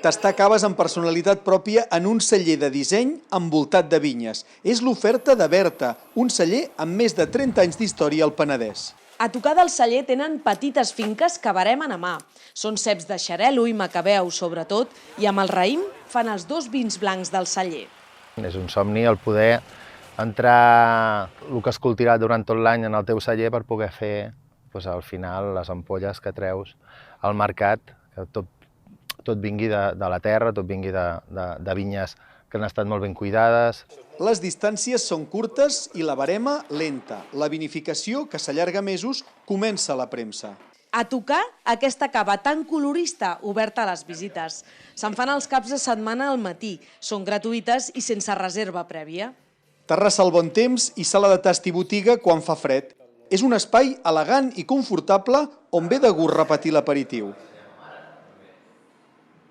Tastar caves amb personalitat pròpia en un celler de disseny envoltat de vinyes. És l'oferta de Berta, un celler amb més de 30 anys d'història al Penedès. A tocar del celler tenen petites finques que baremen a mà. Són ceps de xarel·lo i macabeu, sobretot, i amb el raïm fan els 2 vins blancs del celler. És un somni el poder entrar el que has cultivat durant tot l'any en el teu celler per poder fer, al final, les ampolles que treus al mercat, que tot vingui de la terra, tot vingui de vinyes que han estat molt ben cuidades. Les distàncies són curtes i la barema lenta. La vinificació, que s'allarga mesos, comença a la premsa. A tocar aquesta cava tan colorista oberta a les visites. Se'n fan els caps de setmana al matí, són gratuïtes i sense reserva prèvia. Terrassa al bon temps i sala de tast i botiga quan fa fred. És un espai elegant i confortable on ve de gust repetir l'aperitiu.